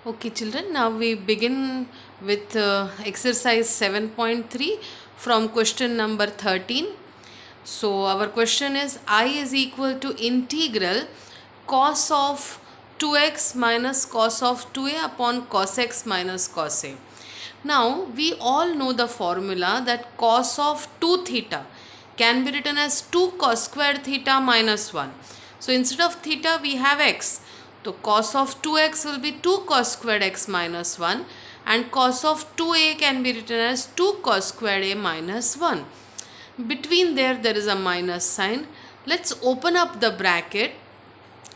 Okay, children, now we begin with exercise 7.3 from question number 13. So, our question is I is equal to integral cos of 2x minus cos of 2a upon cos x minus cos a. Now, we all know the formula that cos of 2 theta can be written as 2 cos squared theta minus 1. So, instead of theta, we have x. So, cos of 2x will be 2 cos squared x minus 1 and cos of 2a can be written as 2 cos squared a minus 1. Between there is a minus sign. Let's open up the bracket.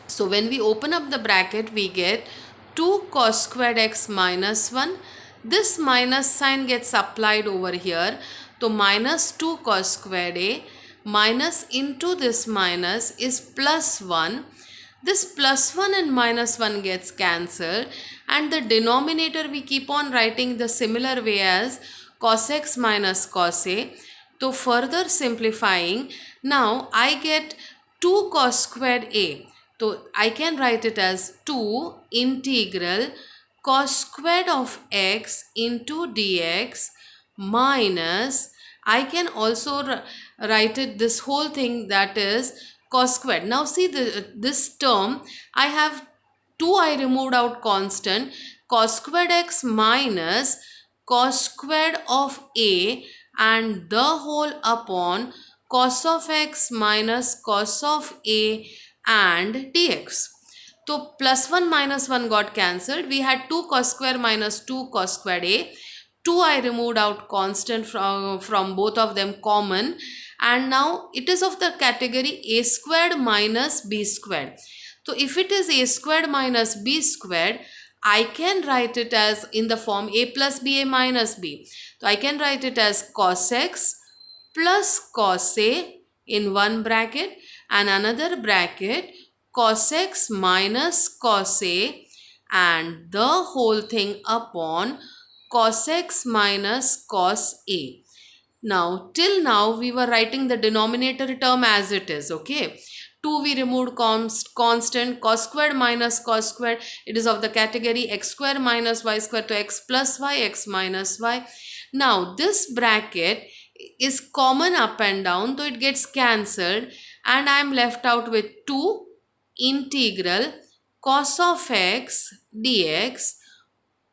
So when we open up the bracket, we get 2 cos squared x minus 1. This minus sign gets applied over here. So minus 2 cos squared a minus into this minus is plus 1. This plus 1 and minus 1 gets cancelled, and the denominator we keep on writing the similar way as cos x minus cos a. So further simplifying, now I get 2 cos squared a. So I can write it as 2 integral cos squared of x into dx minus, I can also write it this whole thing, that is cos squared. Now see this term, I have 2, I removed out constant, cos squared x minus cos squared of a and the whole upon cos of x minus cos of a and dx. So plus 1 minus 1 got cancelled. We had 2 cos square minus 2 cos squared a. 2 I removed out constant from both of them common, and now it is of the category a squared minus b squared. So if it is a squared minus b squared, I can write it as in the form a plus b a minus b. So I can write it as cos x plus cos a in one bracket and another bracket cos x minus cos a and the whole thing upon cos x minus cos a. Now, till now we were writing the denominator term as it is, okay. 2 we removed constant, cos squared minus cos squared, it is of the category x square minus y square, to x plus y, x minus y. Now, this bracket is common up and down, so it gets cancelled and I am left out with 2 integral cos of x dx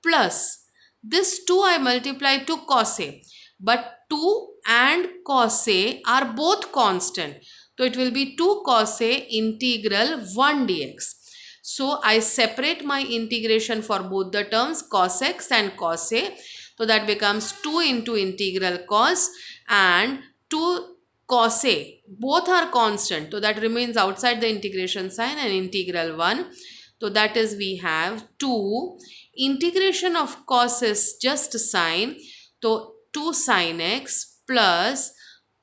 plus this 2 I multiply to cos a, but 2 and cos a are both constant. So it will be 2 cos a integral 1 dx. So I separate my integration for both the terms cos x and cos a. So that becomes 2 into integral cos and 2 cos a. Both are constant. So that remains outside the integration sign and integral 1. So that is we have 2 integration of cos is just sine. So 2 sine x plus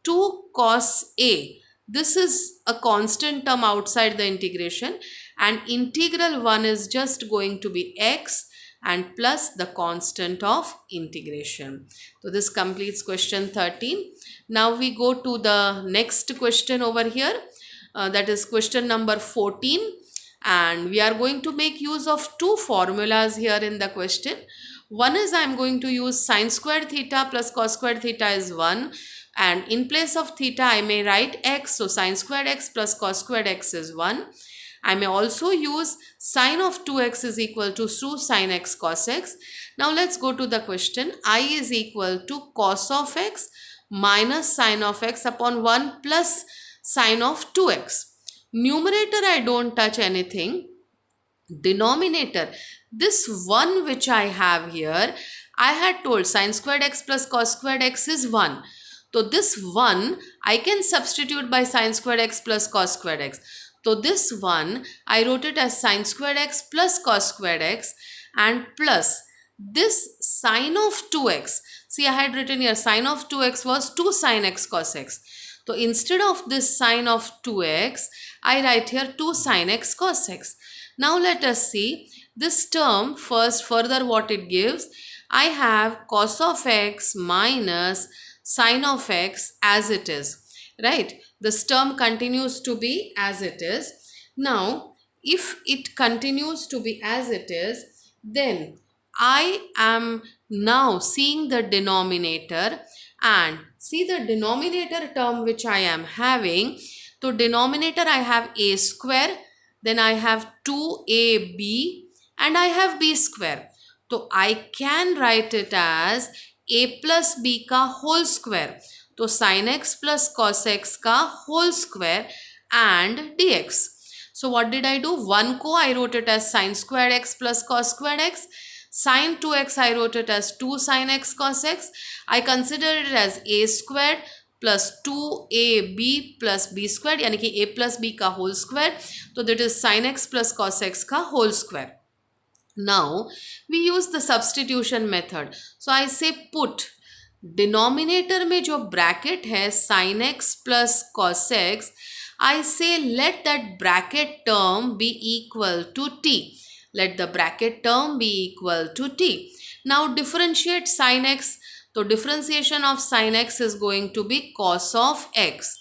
2 cos a. This is a constant term outside the integration, and integral 1 is just going to be x and plus the constant of integration. So this completes question 13. Now we go to the next question over here, that is question number 14, and we are going to make use of two formulas here in the question. One is I am going to use sine squared theta plus cos squared theta is 1, and in place of theta I may write x, so sine squared x plus cos squared x is 1. I may also use sine of 2x is equal to 2 sine x cos x. Now let's go to the question. I is equal to cos of x minus sine of x upon 1 plus sine of 2x. Numerator I don't touch anything. Denominator, this 1 which I have here, I had told sine squared x plus cos squared x is 1. So this 1 I can substitute by sine squared x plus cos squared x. So this 1 I wrote it as sine squared x plus cos squared x and plus this sine of 2x. See, I had written here sine of 2x was 2 sine x cos x. So instead of this sine of 2x, I write here 2 sine x cos x. Now let us see this term first, further what it gives. I have cos of x minus sine of x as it is, right? This term continues to be as it is. Now, if it continues to be as it is, Then I am now seeing the denominator, and see the denominator term which I am having. So denominator I have a square, then I have 2ab, and I have b square. So I can write it as a plus b का whole square. तो sin x plus cos x का whole square and dx. So what did I do? 1 को I wrote it as sin squared x plus cos squared x. Sin 2x I wrote it as 2 sin x cos x. I considered it as a squared plus 2ab plus b squared, यानी कि a plus b का whole square. तो that is sin x plus cos x का whole square. Now we use the substitution method. So I say put denominator में जो bracket है sin x plus cos x, I say let that bracket term be equal to t. Let the bracket term be equal to t. Now differentiate sin x. So differentiation of sin x is going to be cos of x.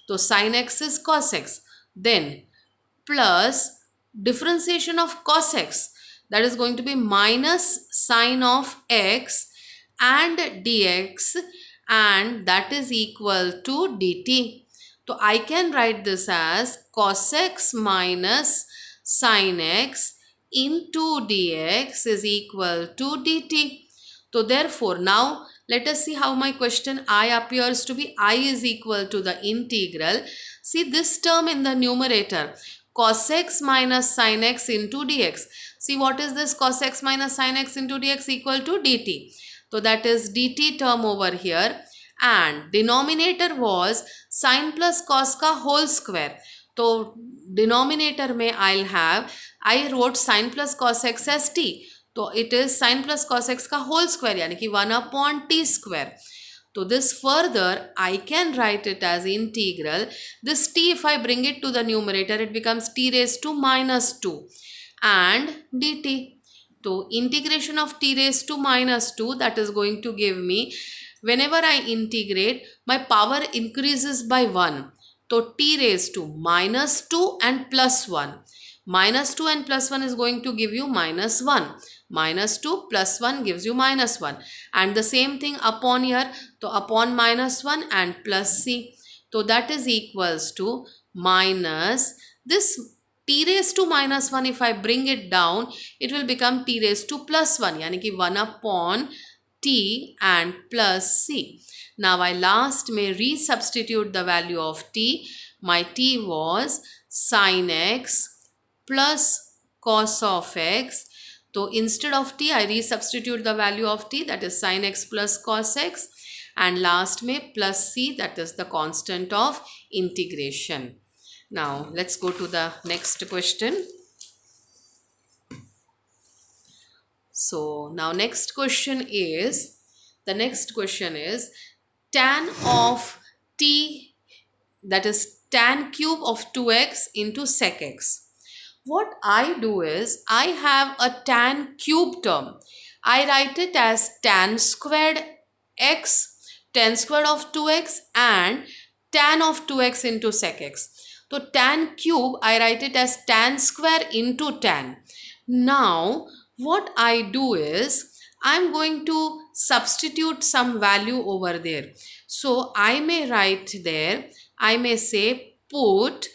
So sin x is cos x. Then plus differentiation of cos x, that is going to be minus sine of x and dx, and that is equal to dt. So I can write this as cos x minus sine x into dx is equal to dt. So therefore now let us see how my question I appears to be. I is equal to the integral. See this term in the numerator, cos x minus sin x into dx. See what is this cos x minus sin x into dx equal to dt. So that is dt term over here, and denominator was sin plus cos का whole square. तो denominator में I'll have, I wrote sin plus cos x as t. तो it is sin plus cos x का whole square, यानी कि 1 upon t square. So this further I can write it as integral. This t, if I bring it to the numerator, it becomes t raised to minus 2 and dt. So integration of t raised to minus 2, that is going to give me, whenever I integrate, my power increases by 1. So t raised to minus 2 and plus 1. Minus 2 and plus 1 is going to give you minus 1. Minus 2 plus 1 gives you minus 1. And the same thing upon here. So upon minus 1 and plus c. So that is equals to minus this t raised to minus 1. If I bring it down, it will become t raised to plus 1. यानी कि 1 upon t and plus c. Now I last may resubstitute the value of t. My t was sin x plus cos of x. So instead of t, I resubstitute the value of t, that is sin x plus cos x, and last may plus c, that is the constant of integration. Now let's go to the next question. So now next question is tan of t, that is tan cube of 2x into sec x. What I do is, I have a tan cube term. I write it as tan squared x, tan squared of 2x and tan of 2x into sec x. So tan cube, I write it as tan square into tan. Now what I do is, I am going to substitute some value over there. So I may write there, I may say put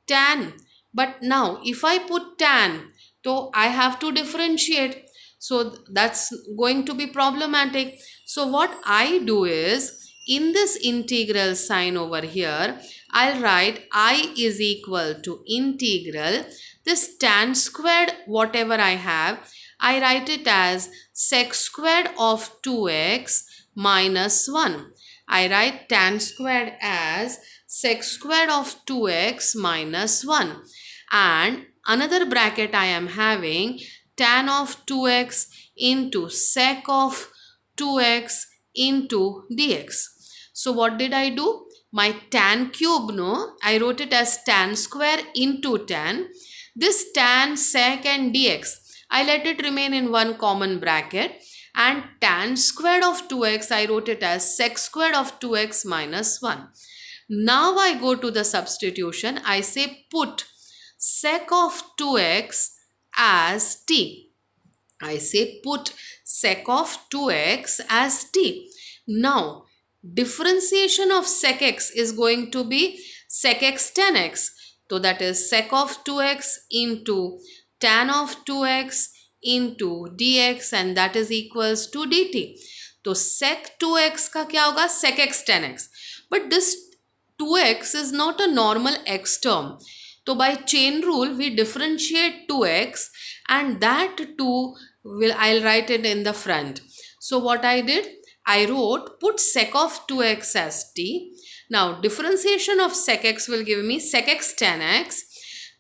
tan. But now if I put tan, so I have to differentiate. So that's going to be problematic. So what I do is, in this integral sign over here, I'll write I is equal to integral. This tan squared, whatever I have, I write it as sec squared of 2x minus 1. I write tan squared as sec squared of 2x minus 1. And another bracket I am having tan of 2x into sec of 2x into dx. So what did I do? My tan cube, no, I wrote it as tan square into tan. This tan, sec and dx, I let it remain in one common bracket, and tan squared of 2x, I wrote it as sec squared of 2x minus 1. Now I go to the substitution. I say put sec of 2x as t. I say put sec of 2x as t. Now, differentiation of sec x is going to be sec x tan x. So that is sec of 2x into tan of 2x into dx, and that is equals to dt. तो sec 2x का क्या होगा? Sec x tan x. But this 2x is not a normal x term. So by chain rule we differentiate 2x, and that 2 I'll write it in the front. So what I did, I wrote put sec of 2x as t. Now differentiation of sec x will give me sec x tan x.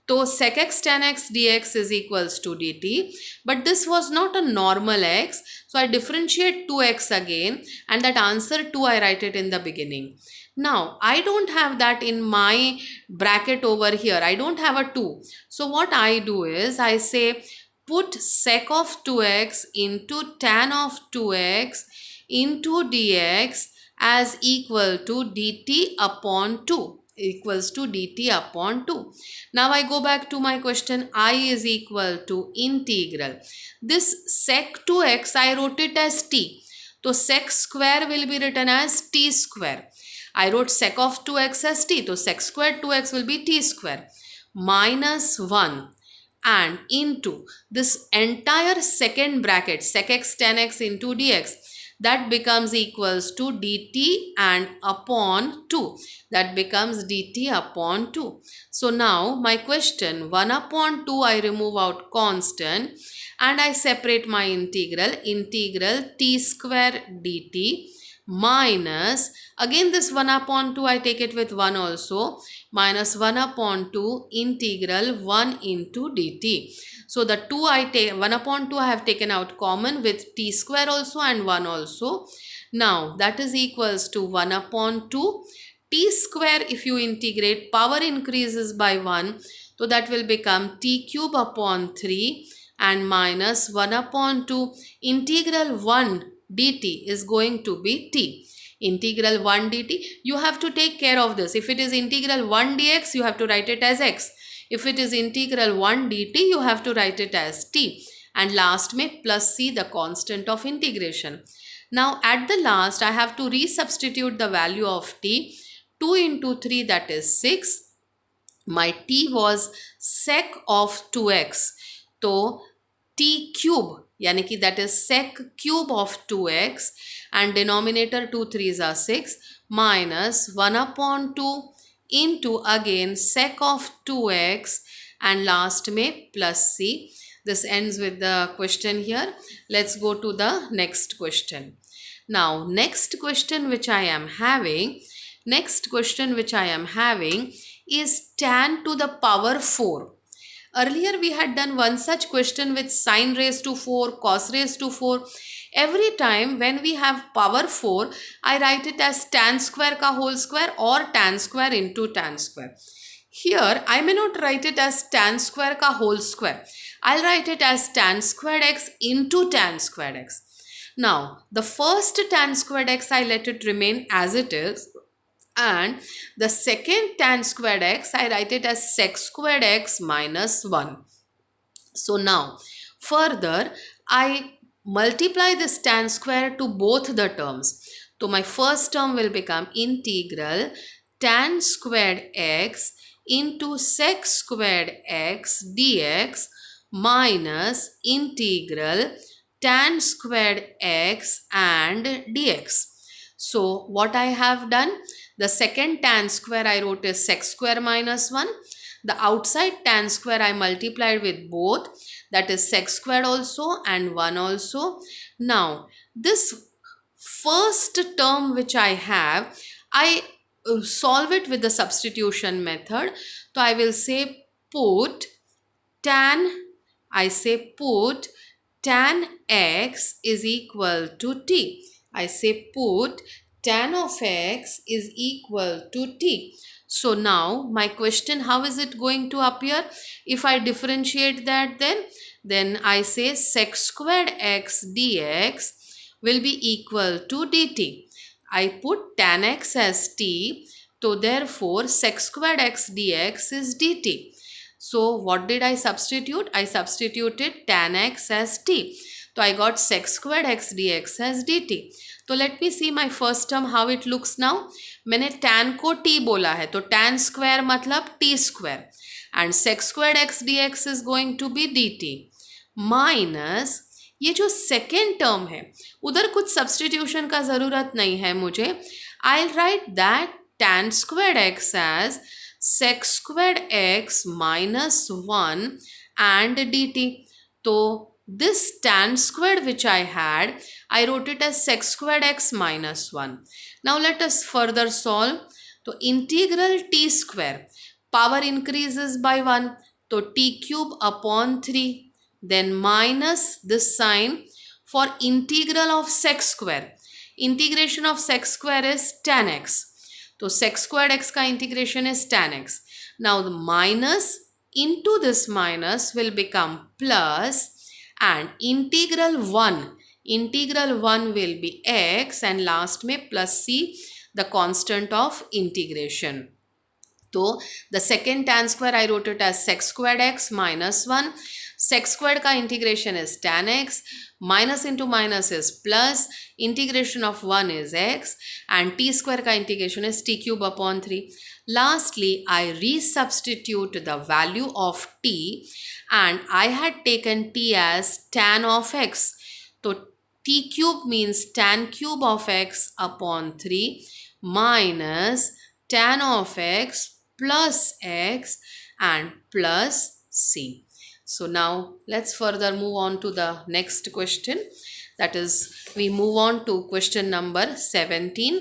So sec x tan x dx is equals to dt. But this was not a normal x. So I differentiate 2x again, and that answer 2 I write it in the beginning. Now I don't have that in my bracket over here. I don't have a 2. So what I do is I say put sec of 2x into tan of 2x into dx as equal to dt upon 2, equals to dt upon 2. Now I go back to my question. I is equal to integral. This sec 2x I wrote it as t. So sec square will be written as t square. I wrote sec of 2x as t. So sec square 2x will be t square minus 1 and into this entire second bracket sec x tan x into dx, that becomes equals to dt and upon 2. That becomes dt upon 2. So now my question, 1 upon 2 I remove out constant and I separate my integral t square dt minus, again this 1 upon 2 I take it with 1 also, minus 1 upon 2 integral 1 into dt. So the 2 I take, 1 upon 2 I have taken out common with t square also and 1 also. Now that is equals to 1 upon 2 t square. If you integrate, power increases by 1, so that will become t cube upon 3 and minus 1 upon 2 integral 1 dt is going to be t. Integral 1 dt, you have to take care of this. If it is integral 1 dx, you have to write it as x. If it is integral 1 dt, you have to write it as t. And last में plus c, the constant of integration. Now at the last, I have to resubstitute the value of t. 2 into 3, that is 6. My t was sec of 2x. So t cube, यानी कि that is sec cube of 2x, and denominator 2 3s are 6 minus 1 upon 2 into again sec of 2x and last में plus c. This ends with the question here. Let's go to the next question. Now next question which I am having is tan to the power 4. Earlier we had done one such question with sine raised to 4, cos raised to 4. Every time when we have power 4, I write it as tan square ka whole square or tan square into tan square. Here I may not write it as tan square ka whole square. I'll write it as tan squared x into tan squared x. Now the first tan squared x I let it remain as it is, and the second tan squared x I write it as sec squared x minus 1. So now further I multiply this tan square to both the terms. So my first term will become integral tan squared x into sec squared x dx minus integral tan squared x and dx. So what I have done, the second tan square I wrote is sec square minus 1. The outside tan square I multiplied with both, that is sec squared also and 1 also. Now this first term which I have, I solve it with the substitution method. So I will say put tan x is equal to t. I say put tan of x is equal to t. So now my question, how is it going to appear? If I differentiate that, then I say sec squared x dx will be equal to dt. I put tan x as t, so therefore sec squared x dx is dt. So what did I substitute? I substituted tan x as t. So I got sec squared x dx as dt. तो let me see my first term how it looks now. मैंने tan को t बोला है तो tan square मतलब t square and sec squared x dx is going to be dt minus ये जो second term है उधर कुछ सब्सटीट्यूशन का ज़रूरत नहीं है मुझे. I write that tan squared x as sec squared x minus 1 and dt. तो this tan squared which I had, I wrote it as sec squared x minus 1. Now let us further solve. तो integral t square, power increases by 1, तो t cube upon 3, then minus this sign for integral of sec square. Integration of sec square is tan x. तो sec squared x का integration is tan x. Now the minus into this minus will become plus and integral 1 will be x and last में plus c the constant of integration. तो the second tan square I wrote it as sec squared x minus 1. Sec squared का integration is tan x, minus into minus is plus, integration of 1 is x and t square का integration is t cube upon 3. Lastly, I resubstitute the value of t and I had taken t as tan of x. So t cube means tan cube of x upon 3 minus tan of x plus x and plus c. So now let's further move on to the next question. That is, we move on to question number 17.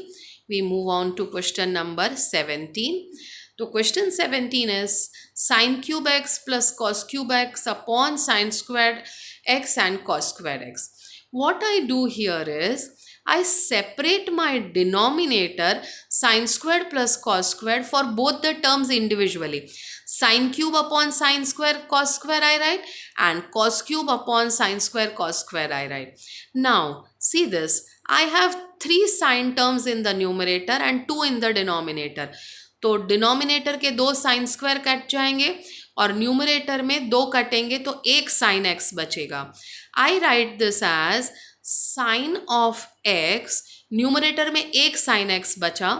We move on to question number 17. So question 17 is sin cube x plus cos cube x upon sin squared x and cos squared x. What I do here is I separate my denominator sin squared plus cos squared for both the terms individually. Sin cube upon sin square cos square I write and cos cube upon sin square cos square I write. Now see this, I have 3 sin terms in the numerator and 2 in the denominator. तो denominator के 2 sine square cut जाएंगे और numerator में 2 कटेंगे तो 1 sine X बचेगा. I write this as sine of X, numerator में 1 sine x बचा.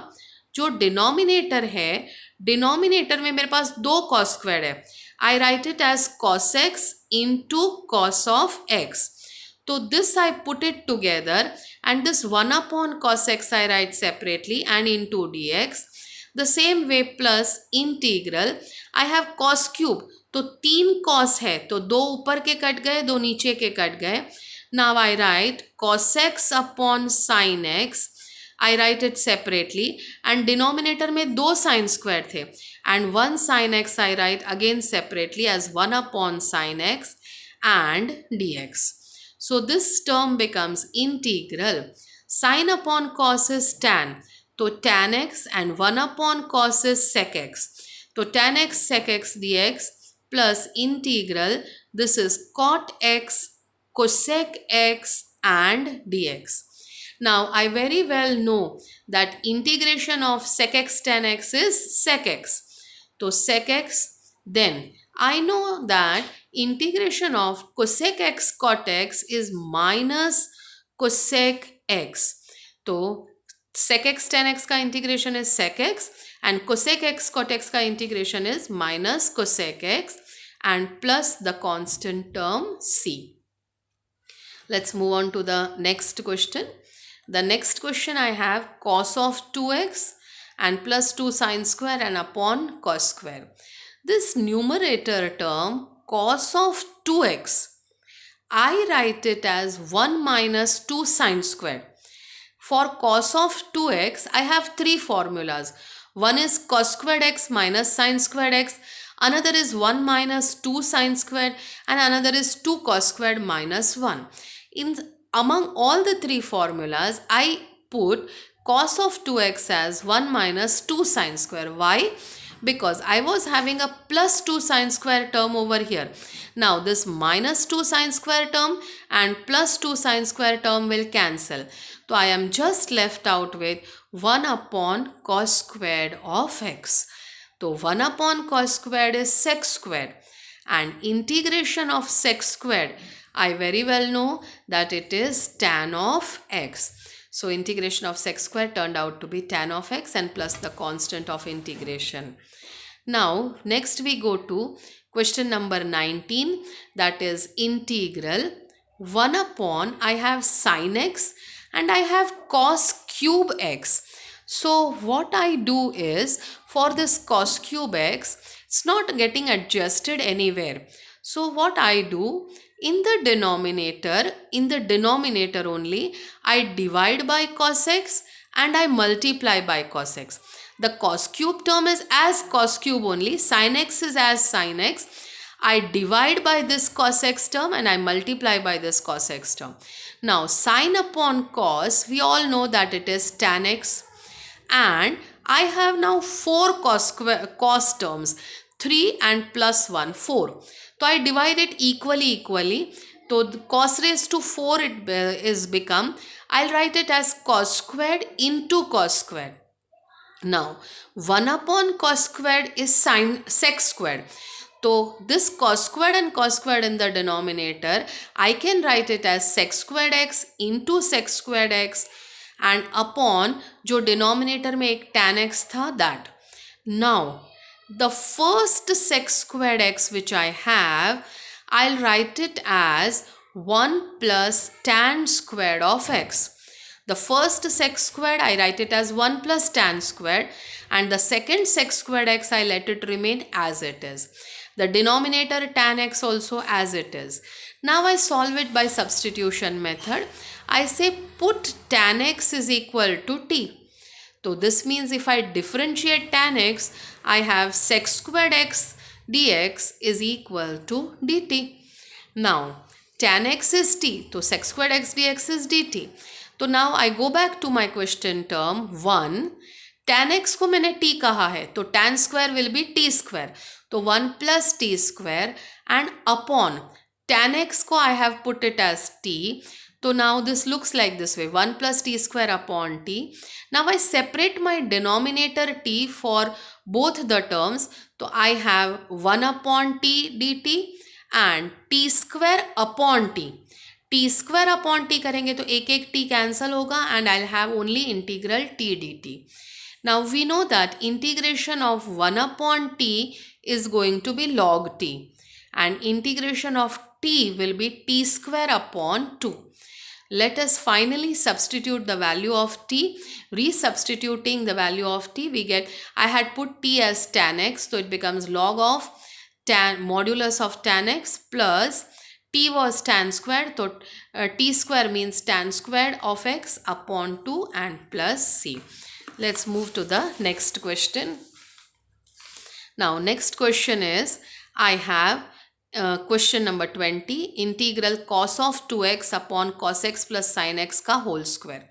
जो डिनोमिनेटर है, डिनोमिनेटर में मेरे पास 2 कॉस स्क्वायर है. I write it as cos x into cos of x. तो this I put it together and this 1 upon cos x I write separately and into dx. The same way plus integral I have cos cube. तो 3 cos है तो 2 ऊपर के cut गए 2 नीचे के cut गए. Now I write cos x upon sin x. I write it separately and denominator में 2 sin square थे and 1 sin x I write again separately as 1 upon sin x and dx. So this term becomes integral. Sin upon cos is tan. तो tan x and 1 upon cos is sec x. तो tan x sec x dx plus integral. This is cot x cosec x and dx. Now I very well know that integration of sec x tan x is sec x. तो sec x, then I know that integration of cosec x cot x is minus cosec x. तो sec x tan x का integration is sec x and cosec x cot x का integration is minus cosec x and plus the constant term c. Let's move on to the next question. The next question I have cos of 2x and plus 2 sin square and upon cos square. This numerator term cos of 2x, I write it as 1 minus 2 sin square. For cos of 2x, I have 3 formulas. One is cos squared x minus sin squared x. Another is 1 minus 2 sin squared and another is 2 cos squared minus 1. Among all the 3 formulas, I put cos of 2x as 1 minus 2 sin square. Why? Because I was having a plus 2 sin square term over here. Now this minus 2 sin square term and plus 2 sin square term will cancel. So I am just left out with 1 upon cos squared of x. तो 1 upon cos squared is sec squared, and integration of sec squared, I very well know that it is tan of x. So integration of sec squared turned out to be tan of x and plus the constant of integration. Now next we go to question number 19, that is integral 1 upon, I have sin x and I have cos cube x. So what I do is, for this cos cube x, it's not getting adjusted anywhere. So what I do, in the denominator only, I divide by cos x and I multiply by cos x. The cos cube term is as cos cube only, sin x is as sin x. I divide by this cos x term and I multiply by this cos x term. Now sin upon cos, we all know that it is tan x, and I have now 4 cos terms, 3 and plus 1, 4. So I divide it equally. So the cos raised to 4 it is become, I'll write it as cos squared into cos squared. Now 1 upon cos squared is sec squared. So this cos squared and cos squared in the denominator, I can write it as sec squared x into sec squared x, and upon जो denominator में एक tan x था, that. Now the first sec squared x which I have, I'll write it as 1 plus tan squared of x. The first sec squared, I write it as 1 plus tan squared, and the second sec squared x, I let it remain as it is. The denominator tan x also as it is. Now I solve it by substitution method. I say put tan x is equal to t. So this means if I differentiate tan x, I have sec squared x dx is equal to dt. Now tan x is t, so sec squared x dx is dt. तो now I go back to my question term 1. tan x को मैंने t कहा है, तो tan square will be t square. तो 1 plus t square and upon tan x को I have put it as t. So now this looks like this way, 1 plus t square upon t. Now I separate my denominator t for both the terms. So I have 1 upon t dt and t square upon t. T square upon t करेंगे तो एक t cancel होगा and I'll have only integral t dt. Now we know that integration of 1 upon t is going to be log t, and integration of t will be t square upon 2. Let us finally substitute the value of t. Resubstituting the value of t, we get, I had put t as tan x, so it becomes log of modulus of tan x plus t was tan squared, so t square means tan squared of x upon 2 and plus c. Let's move to the next question. Now next question is, I have question number 20, integral cos of 2x upon cos x plus sin x ka whole square.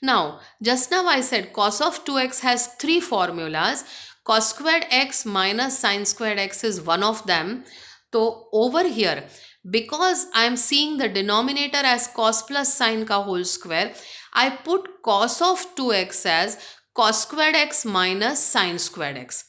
Now just now I said cos of 2x has 3 formulas. Cos squared x minus sin squared x is one of them. So over here, because I am seeing the denominator as cos plus sin ka whole square, I put cos of 2x as cos squared x minus sin squared x.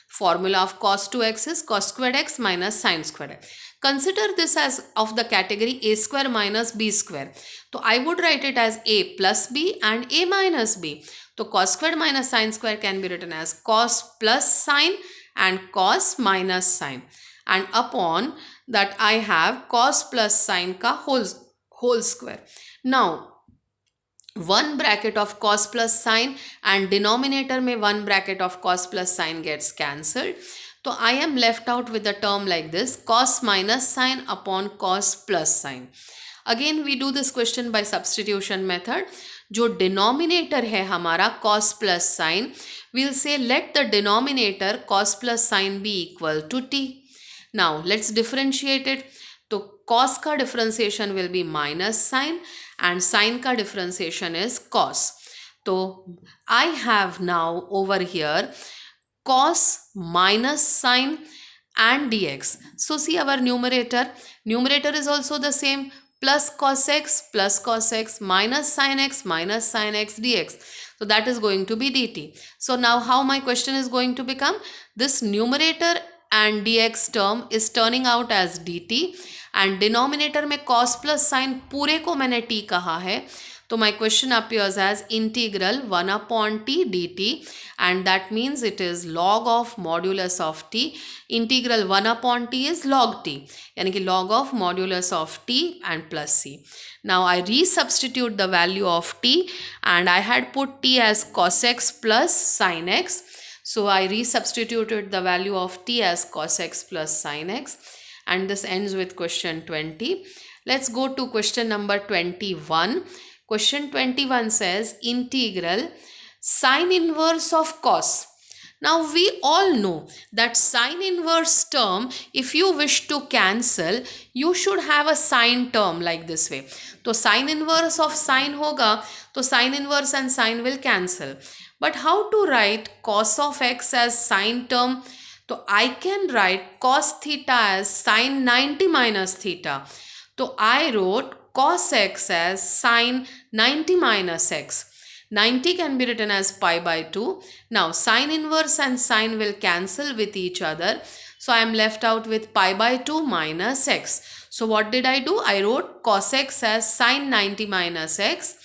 Formula of cos 2x is cos squared x minus sin squared x. Consider this as of the category a square minus b square. So I would write it as a plus b and a minus b. So cos squared minus sin square can be written as cos plus sin and cos minus sin. And upon that I have cos plus sin ka whole square. Now one bracket of cos plus sin and denominator में one bracket of cos plus sin gets cancelled. So I am left out with a term like this, cos minus sin upon cos plus sin. Again we do this question by substitution method. जो denominator है हमारा cos plus sin, we'll say let the denominator cos plus sin be equal to t. Now let's differentiate it. So cos का differentiation will be minus sin and sin का differentiation is cos. So I have now over here cos minus sin and dx. So see our numerator is also the same, plus cos x minus sin x dx. So that is going to be dt. So now how my question is going to become, this numerator and dx term is turning out as dt and denominator में cos plus sin पूरे को मैंने t कहा है, तो my question appears as integral 1 upon t dt and that means it is log of modulus of t. Integral 1 upon t is log t, यानी कि log of modulus of t and plus c. Now I resubstitute the value of t and I had put t as cos x plus sin x. So I resubstituted the value of t as cos x plus sin x and this ends with question 20. Let's go to question number 21. Question 21 says integral sin inverse of cos. Now we all know that sin inverse term, if you wish to cancel, you should have a sin term like this way. तो sin inverse of sin होगा तो sin inverse and sin will cancel. But how to write cos of x as sin term? तो I can write cos theta as sin 90 minus theta. तो I wrote cos x as sin 90 minus x. 90 can be written as pi by 2. Now sin inverse and sin will cancel with each other. So I am left out with pi by 2 minus x. So what did I do? I wrote cos x as sin 90 minus x.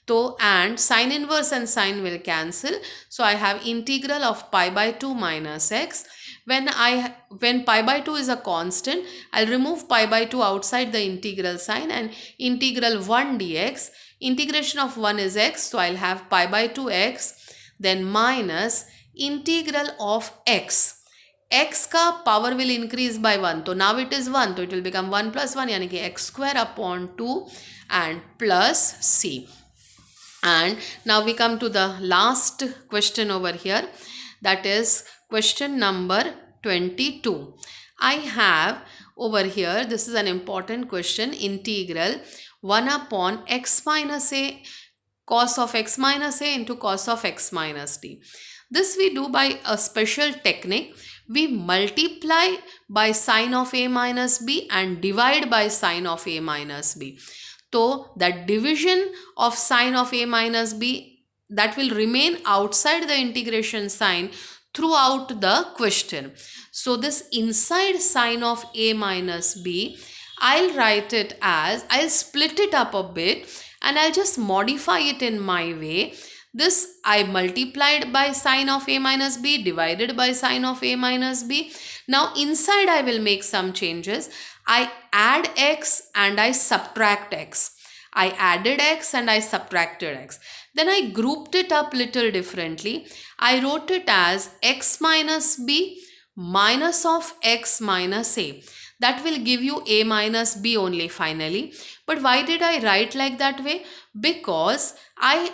So and sin inverse and sin will cancel. So I have integral of pi by 2 minus x. When pi by 2 is a constant, I'll remove pi by 2 outside the integral sign and integral 1 dx. Integration of 1 is x, so I'll have pi by 2 x, then minus integral of x. X का power will increase by 1, so now it is 1, so it will become 1 plus 1, यानी कि x square upon 2 and plus c. And now we come to the last question over here, that is question number 22. I have over here, this is an important question, integral 1 upon x minus a cos of x minus a into cos of x minus t. This we do by a special technique. We multiply by sine of a minus b and divide by sine of a minus b. So that division of sine of a minus b, that will remain outside the integration sign throughout the question. So this inside sine of a minus b, I'll write it as, I'll split it up a bit and I'll just modify it in my way. This I multiplied by sine of a minus b divided by sine of a minus b. Now inside I will make some changes. I add x and I subtract x. I added x and I subtracted x. Then I grouped it up little differently. I wrote it as x minus b minus of x minus a. That will give you a minus b only finally. But why did I write like that way? Because I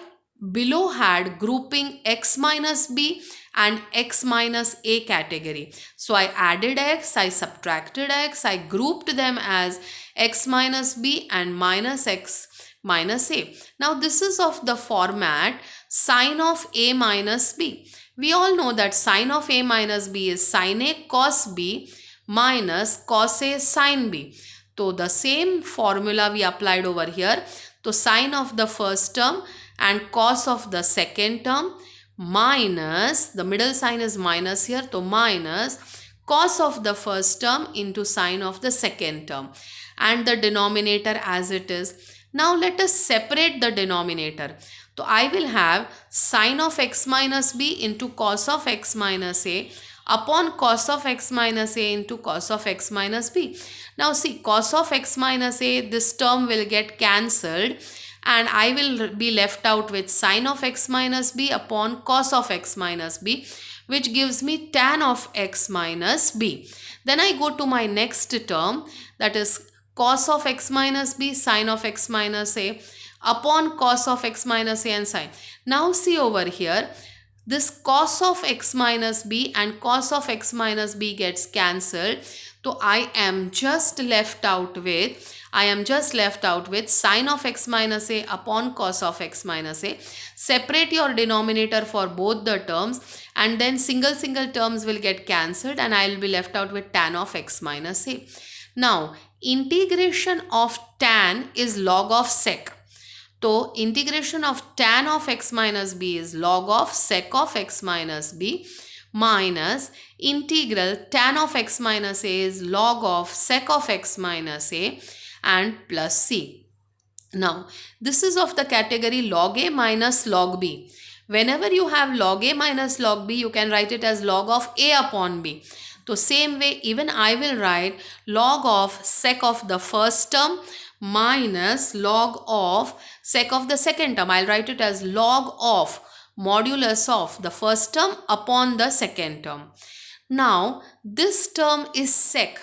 below had grouping x minus b and x minus a category. So I added x, I subtracted x, I grouped them as x minus b and minus x minus a. Now this is of the format sine of a minus b. We all know that sine of a minus b is sine a cos b minus cos a sin b. So the same formula we applied over here. So sine of the first term and cos of the second term minus, the middle sign is minus here, so minus cos of the first term into sine of the second term and the denominator as it is. Now let us separate the denominator. So I will have sine of x minus b into cos of x minus a upon cos of x minus a into cos of x minus b. Now see, cos of x minus a, this term will get cancelled and I will be left out with sine of x minus b upon cos of x minus b, which gives me tan of x minus b. Then I go to my next term, that is cos of x minus b sine of x minus a upon cos of x minus a and sine. Now see over here, this cos of x minus b and cos of x minus b gets cancelled. So I am just left out with sine of x minus a upon cos of x minus a. Separate your denominator for both the terms and then single terms will get cancelled and I will be left out with tan of x minus a. Now integration of tan is log of sec. So integration of tan of x minus b is log of sec of x minus b minus integral tan of x minus a is log of sec of x minus a and plus c. Now, this is of the category log a minus log b. Whenever you have log a minus log b, you can write it as log of a upon b. So, same way, even I will write log of sec of the first term minus log of sec of the second term. I'll write it as log of modulus of the first term upon the second term. Now, this term is sec.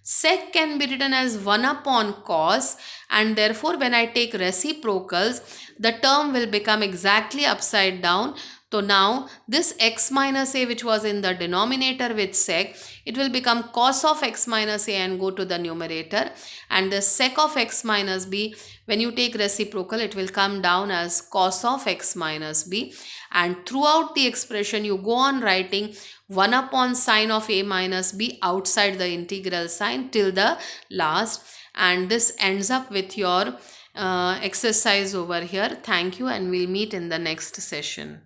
Sec can be written as 1 upon cos, and therefore when I take reciprocals, the term will become exactly upside down. So now this x minus a, which was in the denominator with sec, it will become cos of x minus a and go to the numerator, and the sec of x minus b, when you take reciprocal, it will come down as cos of x minus b, and throughout the expression you go on writing 1 upon sine of a minus b outside the integral sign till the last, and this ends up with your exercise over here. Thank you, and we'll meet in the next session.